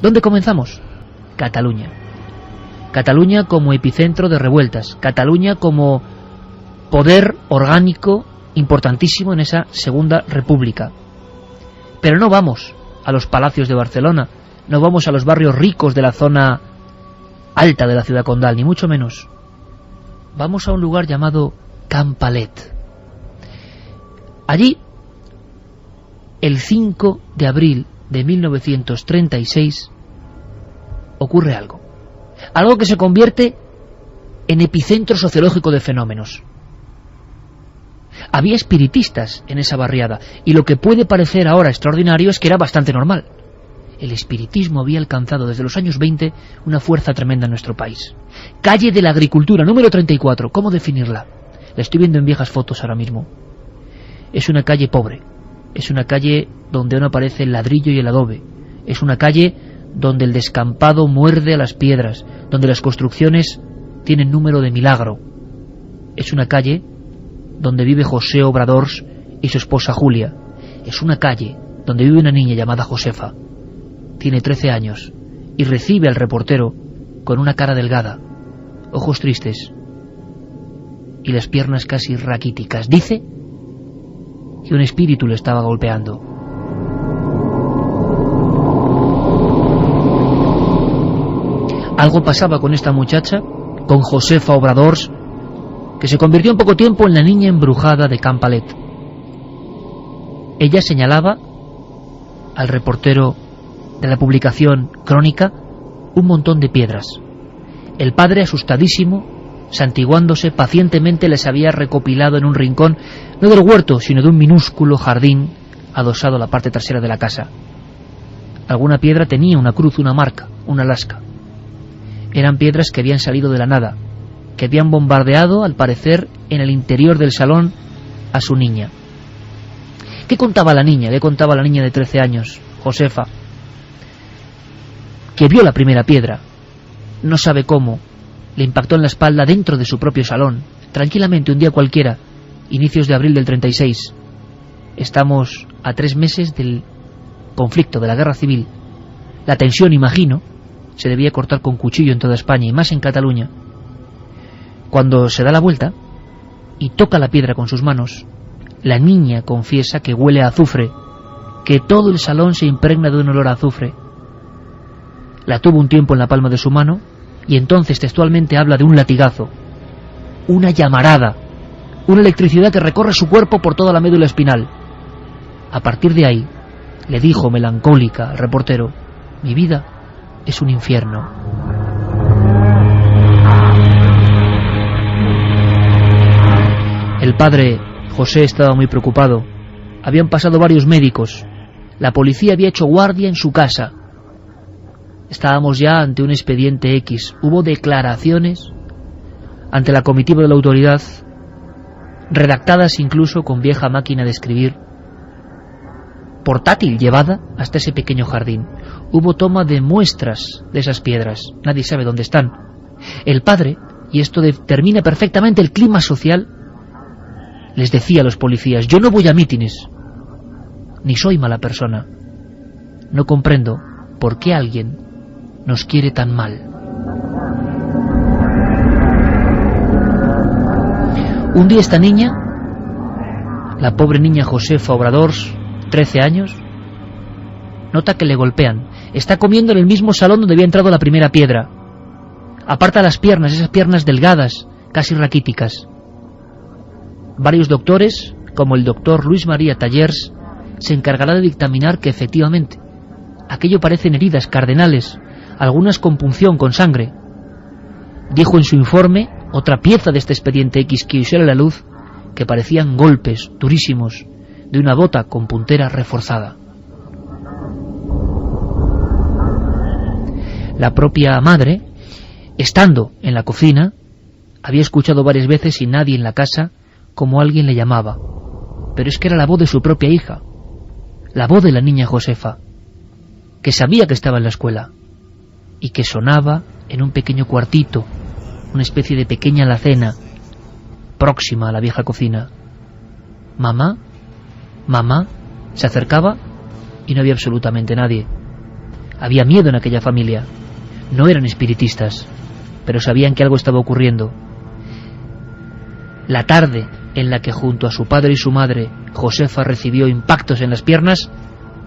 ¿Dónde comenzamos? Cataluña. Cataluña como epicentro de revueltas, Cataluña como poder orgánico importantísimo en esa Segunda República. Pero no vamos a los palacios de Barcelona, no vamos a los barrios ricos de la zona alta de la ciudad condal, ni mucho menos. Vamos a un lugar llamado Campalet. Allí, el 5 de abril de 1936, ocurre algo. Algo que se convierte en epicentro sociológico de fenómenos. Había espiritistas en esa barriada, y lo que puede parecer ahora extraordinario es que era bastante normal. El espiritismo había alcanzado desde los años 20 una fuerza tremenda en nuestro país. Calle de la Agricultura, número 34. ¿Cómo definirla? La estoy viendo en viejas fotos ahora mismo. Es una calle pobre. Es una calle donde no aparece el ladrillo y el adobe. Es una calle donde el descampado muerde a las piedras, donde las construcciones tienen número de milagro. Es una calle donde vive José Obradors y su esposa Julia. Es una calle donde vive una niña llamada Josefa. Tiene 13 años y recibe al reportero con una cara delgada, ojos tristes y las piernas casi raquíticas. Dice que un espíritu le estaba golpeando. Algo pasaba con esta muchacha, con Josefa Obradors, que se convirtió en poco tiempo en la niña embrujada de Campalet. Ella señalaba al reportero de la publicación Crónica un montón de piedras. El padre, asustadísimo, santiguándose, pacientemente les había recopilado en un rincón, no del huerto, sino de un minúsculo jardín adosado a la parte trasera de la casa. Alguna piedra tenía una cruz, una marca, una lasca. Eran piedras que habían salido de la nada, que habían bombardeado, al parecer, en el interior del salón a su niña. ¿Qué contaba la niña? ¿Qué contaba la niña de 13 años, Josefa? Que vio la primera piedra. No sabe cómo. Le impactó en la espalda dentro de su propio salón, tranquilamente, un día cualquiera, inicios de abril del 36. Estamos a 3 meses del conflicto, de la guerra civil. La tensión, imagino, se debía cortar con cuchillo en toda España, y más en Cataluña. Cuando se da la vuelta y toca la piedra con sus manos, la niña confiesa que huele a azufre, que todo el salón se impregna de un olor a azufre. La tuvo un tiempo en la palma de su mano, y entonces textualmente habla de un latigazo, una llamarada, una electricidad que recorre su cuerpo por toda la médula espinal. A partir de ahí, le dijo melancólica al reportero, mi vida es un infierno. El padre, José, estaba muy preocupado. Habían pasado varios médicos. La policía había hecho guardia en su casa. Estábamos ya ante un expediente X. Hubo declaraciones ante la comitiva de la autoridad, redactadas incluso con vieja máquina de escribir, portátil, llevada hasta ese pequeño jardín. Hubo toma de muestras de esas piedras. Nadie sabe dónde están. El padre, y esto determina perfectamente el clima social, les decía a los policías, yo no voy a mítines, ni soy mala persona. No comprendo por qué alguien nos quiere tan mal. Un día esta niña, la pobre niña Josefa Obradors, 13 años, nota que le golpean. Está comiendo en el mismo salón donde había entrado la primera piedra. Aparta las piernas, esas piernas delgadas, casi raquíticas. Varios doctores, como el doctor Luis María Tallers, se encargará de dictaminar que efectivamente aquello parecen heridas cardenales, algunas con punción, con sangre. Dijo en su informe, otra pieza de este expediente X que usó a la luz, que parecían golpes durísimos de una bota con puntera reforzada. La propia madre, estando en la cocina, había escuchado varias veces y nadie en la casa como alguien le llamaba, pero es que era la voz de su propia hija, la voz de la niña Josefa, que sabía que estaba en la escuela y que sonaba en un pequeño cuartito, una especie de pequeña alacena próxima a la vieja cocina. Mamá, mamá, se acercaba y no había absolutamente nadie. Había miedo en aquella familia. No eran espiritistas, pero sabían que algo estaba ocurriendo. La tarde en la que junto a su padre y su madre Josefa recibió impactos en las piernas,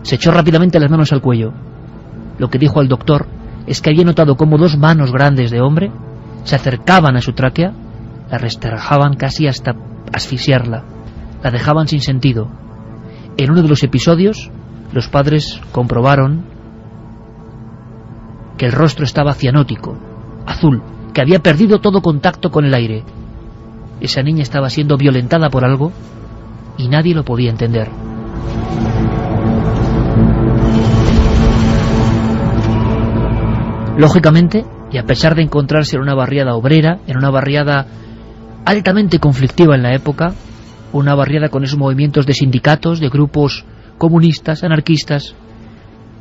se echó rápidamente las manos al cuello. Lo que dijo al doctor es que había notado cómo 2 manos grandes de hombre se acercaban a su tráquea, la restrajaban casi hasta asfixiarla, la dejaban sin sentido. En uno de los episodios, los padres comprobaron que el rostro estaba cianótico, azul, que había perdido todo contacto con el aire. Esa niña estaba siendo violentada por algo y nadie lo podía entender. Lógicamente, y a pesar de encontrarse en una barriada obrera, en una barriada altamente conflictiva en la época, una barriada con esos movimientos de sindicatos, de grupos comunistas, anarquistas,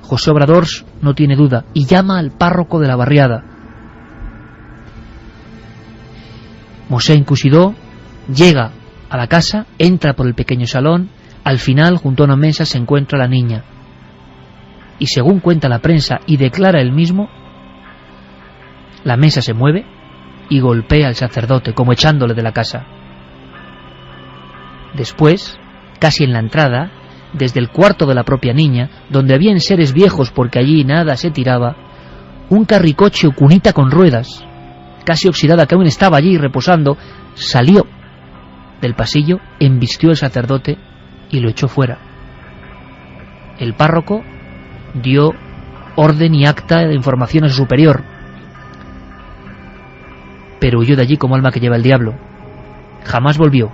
José Obrador no tiene duda y llama al párroco de la barriada. Mosé Incusidó llega a la casa, entra por el pequeño salón, al final, junto a una mesa, se encuentra la niña. Y según cuenta la prensa y declara él mismo, la mesa se mueve y golpea al sacerdote, como echándole de la casa. Después, casi en la entrada, desde el cuarto de la propia niña, donde había seres viejos porque allí nada se tiraba, un carricoche o cunita con ruedas, casi oxidada, que aún estaba allí reposando, salió del pasillo, embistió al sacerdote y lo echó fuera. El párroco dio orden y acta de información a su superior, pero huyó de allí como alma que lleva el diablo. Jamás volvió.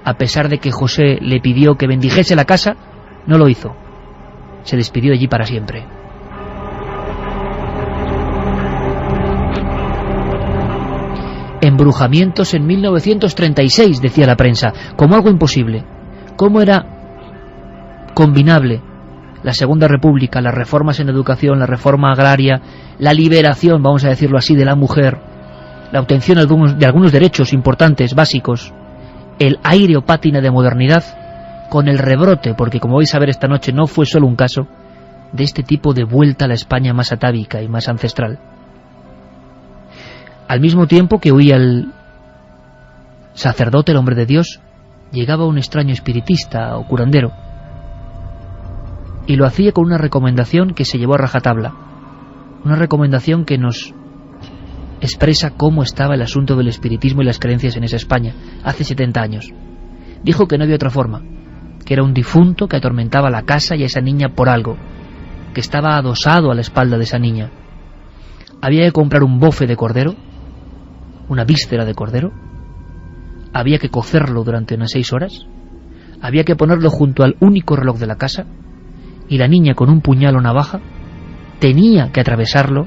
A pesar de que José le pidió que bendijese la casa, no lo hizo. Se despidió de allí para siempre. Embrujamientos en 1936, decía la prensa, como algo imposible. ¿Cómo era combinable la Segunda República, las reformas en educación, la reforma agraria, la liberación, vamos a decirlo así, de la mujer, la obtención de algunos derechos importantes, básicos, el aire o pátina de modernidad, con el rebrote, porque como vais a ver esta noche no fue solo un caso, de este tipo de vuelta a la España más atávica y más ancestral? Al mismo tiempo que huía el sacerdote, el hombre de Dios, llegaba un extraño espiritista o curandero, y lo hacía con una recomendación que se llevó a rajatabla, una recomendación que nos expresa cómo estaba el asunto del espiritismo y las creencias en esa España hace 70 años. Dijo que no había otra forma, que era un difunto que atormentaba la casa y a esa niña por algo, que estaba adosado a la espalda de esa niña. Había que comprar un bofe de cordero, una víscera de cordero, había que cocerlo durante unas 6 horas, había que ponerlo junto al único reloj de la casa, y la niña con un puñal o navaja tenía que atravesarlo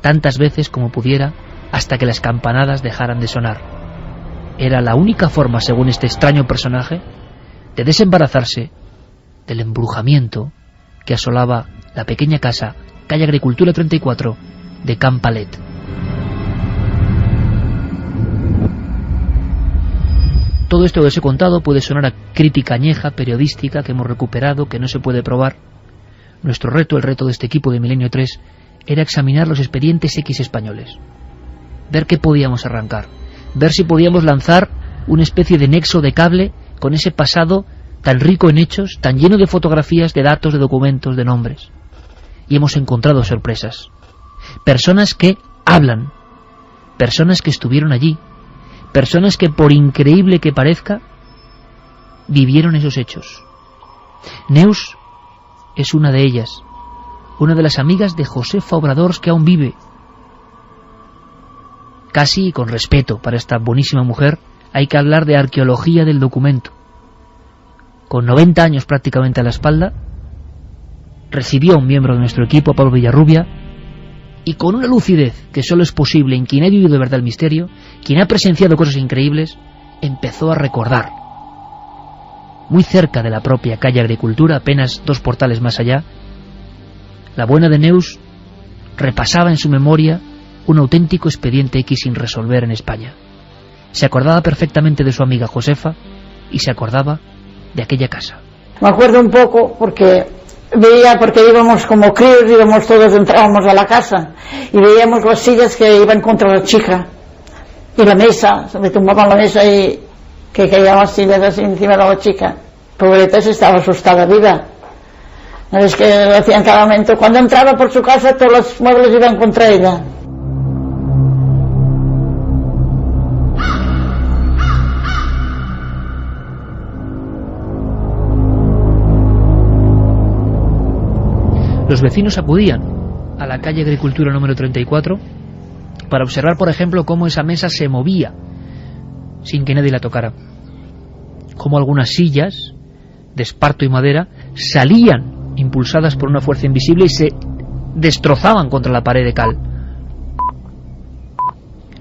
tantas veces como pudiera hasta que las campanadas dejaran de sonar. Era la única forma, según este extraño personaje, de desembarazarse del embrujamiento que asolaba la pequeña casa, calle Agricultura 34, de Can Palet. Todo esto que os he contado puede sonar a crítica añeja, periodística, que hemos recuperado, que no se puede probar. Nuestro reto, el reto de este equipo de Milenio 3, era examinar los expedientes X españoles, ver qué podíamos arrancar, ver si podíamos lanzar una especie de nexo de cable con ese pasado tan rico en hechos, tan lleno de fotografías, de datos, de documentos, de nombres. Y hemos encontrado sorpresas. Personas que hablan, personas que estuvieron allí, personas que, por increíble que parezca, vivieron esos hechos. Neus es una de ellas, una de las amigas de Josefa Obrador que aún vive. Casi con respeto para esta buenísima mujer, hay que hablar de arqueología del documento. Con 90 años prácticamente a la espalda, recibió a un miembro de nuestro equipo, Pablo Villarrubia, y con una lucidez que solo es posible en quien ha vivido de verdad el misterio, quien ha presenciado cosas increíbles, empezó a recordar. Muy cerca de la propia calle Agricultura, apenas 2 portales más allá, la buena de Neus repasaba en su memoria un auténtico expediente X sin resolver en España. Se acordaba perfectamente de su amiga Josefa y se acordaba de aquella casa. Me acuerdo un poco porque veía, porque íbamos como críos, íbamos todos, entrábamos a la casa y veíamos las sillas que iban contra la chica y la mesa, se le tumbaban la mesa y que caían las sillas así encima de la chica. Pobreta, se estaba asustada viva. Es que lo hacían cada momento. Cuando entraba por su casa, todos los muebles iban contra ella. Los vecinos acudían a la calle Agricultura número 34 para observar, por ejemplo, cómo esa mesa se movía sin que nadie la tocara, cómo algunas sillas de esparto y madera salían impulsadas por una fuerza invisible y se destrozaban contra la pared de cal.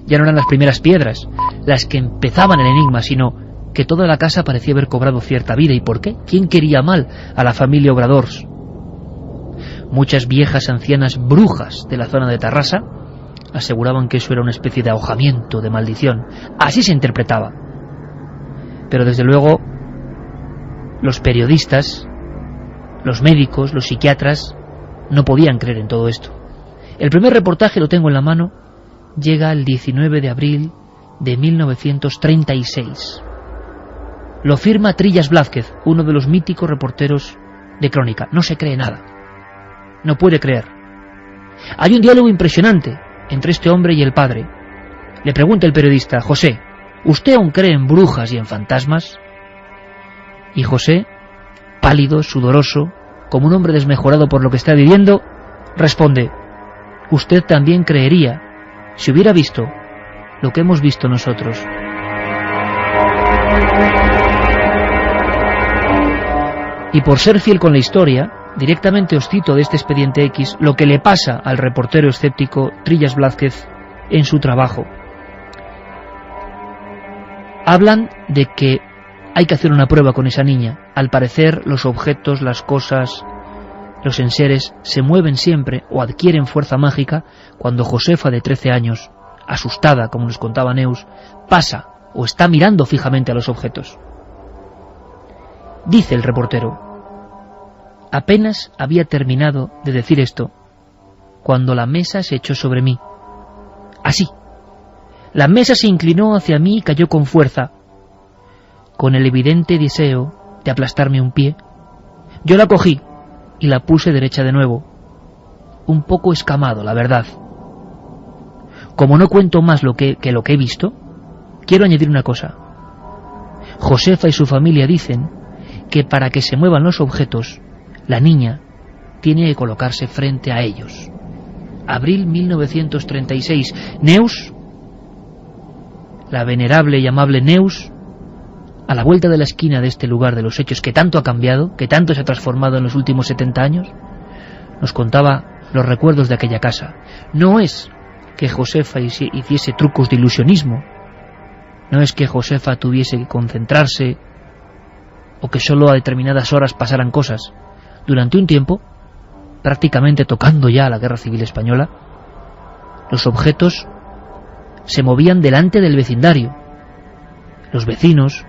Ya no eran las primeras piedras las que empezaban el enigma, sino que toda la casa parecía haber cobrado cierta vida. ¿Y por qué? ¿Quién quería mal a la familia Obradors? Muchas viejas ancianas brujas de la zona de Tarrasa aseguraban que eso era una especie de ahogamiento, de maldición. Así se interpretaba. Pero desde luego los periodistas, los médicos, los psiquiatras no podían creer en todo esto. El primer reportaje, lo tengo en la mano, llega el 19 de abril de 1936. Lo firma Trillas Blázquez, uno de los míticos reporteros de Crónica. No se cree nada. No puede creer. Hay un diálogo impresionante entre este hombre y el padre. Le pregunta el periodista: José, ¿usted aún cree en brujas y en fantasmas? Y José, pálido, sudoroso, como un hombre desmejorado por lo que está viviendo, responde: usted también creería si hubiera visto lo que hemos visto nosotros. Y por ser fiel con la historia, directamente os cito de este Expediente X lo que le pasa al reportero escéptico Trillas Blázquez en su trabajo. Hablan de que hay que hacer una prueba con esa niña. Al parecer los objetos, las cosas, los enseres se mueven siempre o adquieren fuerza mágica cuando Josefa, de 13 años, asustada, como nos contaba Neus, pasa o está mirando fijamente a los objetos. Dice el reportero: apenas había terminado de decir esto cuando la mesa se echó sobre mí. Así. La mesa se inclinó hacia mí y cayó con fuerza, con el evidente deseo de aplastarme un pie. Yo la cogí y la puse derecha de nuevo, un poco escamado, la verdad. Como no cuento más lo que he visto, quiero añadir una cosa. Josefa y su familia dicen que para que se muevan los objetos, la niña tiene que colocarse frente a ellos. Abril 1936. Neus, la venerable y amable Neus, a la vuelta de la esquina de este lugar de los hechos que tanto ha cambiado, que tanto se ha transformado en los últimos 70 años, nos contaba los recuerdos de aquella casa. No es que Josefa hiciese trucos de ilusionismo, no es que Josefa tuviese que concentrarse o que solo a determinadas horas pasaran cosas. Durante un tiempo, prácticamente tocando ya a la Guerra Civil Española, los objetos se movían delante del vecindario. Los vecinos,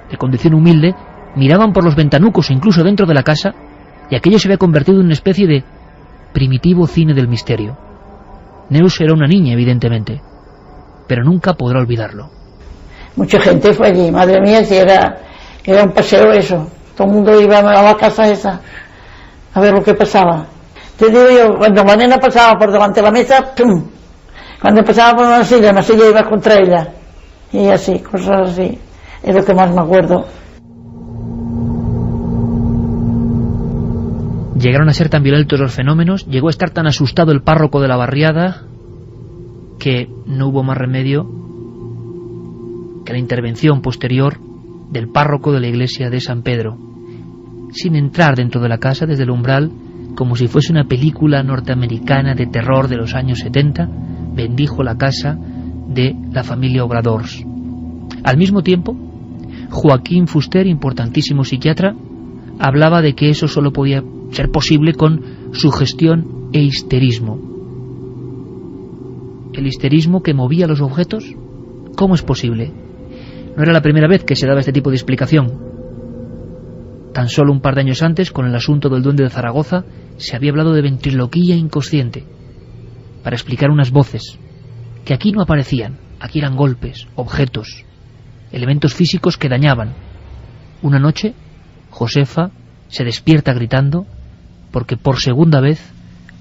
de condición humilde, miraban por los ventanucos, incluso dentro de la casa, y aquello se había convertido en una especie de primitivo cine del misterio. Neus era una niña, evidentemente, pero nunca podrá olvidarlo. Mucha gente fue allí, madre mía, si era un paseo eso. Todo el mundo iba a la casa esa a ver lo que pasaba. Te digo yo, cuando la nena pasaba por delante de la mesa, ¡pum! Cuando pasaba por una silla iba contra ella. Y así, cosas así. Es lo que más me acuerdo. Llegaron a ser tan violentos los fenómenos, llegó a estar tan asustado el párroco de la barriada, que no hubo más remedio que la intervención posterior del párroco de la iglesia de San Pedro, sin entrar dentro de la casa, desde el umbral, como si fuese una película norteamericana de terror de los años 70, bendijo la casa de la familia Obradors. Al mismo tiempo, Joaquín Fuster, importantísimo psiquiatra, hablaba de que eso solo podía ser posible con sugestión e histerismo. ¿El histerismo que movía los objetos? ¿Cómo es posible? No era la primera vez que se daba este tipo de explicación. Tan solo un par de años antes, con el asunto del duende de Zaragoza, se había hablado de ventriloquía inconsciente, para explicar unas voces, que aquí no aparecían, aquí eran golpes, objetos, elementos físicos que dañaban. Una noche, Josefa se despierta gritando, porque por segunda vez,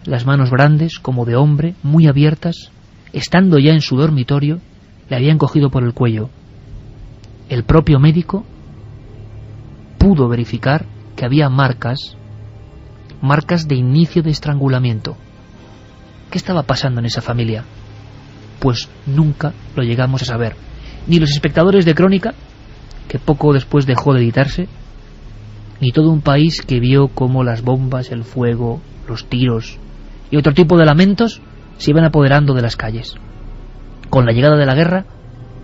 las manos grandes, como de hombre, muy abiertas, estando ya en su dormitorio, le habían cogido por el cuello. El propio médico pudo verificar que había marcas de inicio de estrangulamiento. ¿Qué estaba pasando en esa familia? Pues nunca lo llegamos a saber. Ni los espectadores de Crónica, que poco después dejó de editarse, ni todo un país que vio cómo las bombas, el fuego, los tiros y otro tipo de lamentos se iban apoderando de las calles. Con la llegada de la guerra,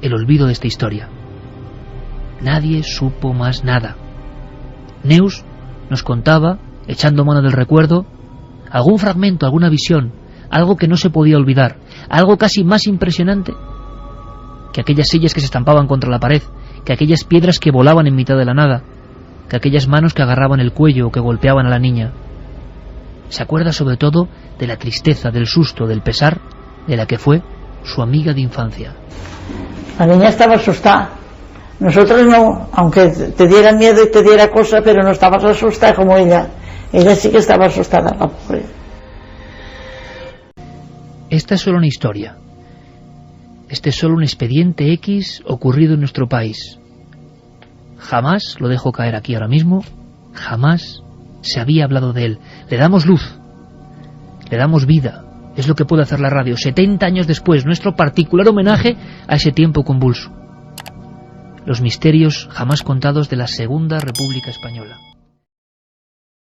el olvido de esta historia. Nadie supo más nada. Neus nos contaba, echando mano del recuerdo, algún fragmento, alguna visión, algo que no se podía olvidar, algo casi más impresionante que aquellas sillas que se estampaban contra la pared, que aquellas piedras que volaban en mitad de la nada, que aquellas manos que agarraban el cuello o que golpeaban a la niña. Se acuerda sobre todo de la tristeza, del susto, del pesar de la que fue su amiga de infancia. La niña estaba asustada. Nosotros no, aunque te diera miedo y te diera cosa, pero no estabas asustada como ella. Ella sí que estaba asustada, la pobre. Esta es solo una historia. Este es solo un expediente X ocurrido en nuestro país. Jamás, lo dejo caer aquí ahora mismo, jamás se había hablado de él. Le damos luz, le damos vida. Es lo que puede hacer la radio. 70 años después, nuestro particular homenaje a ese tiempo convulso. Los misterios jamás contados de la Segunda República Española.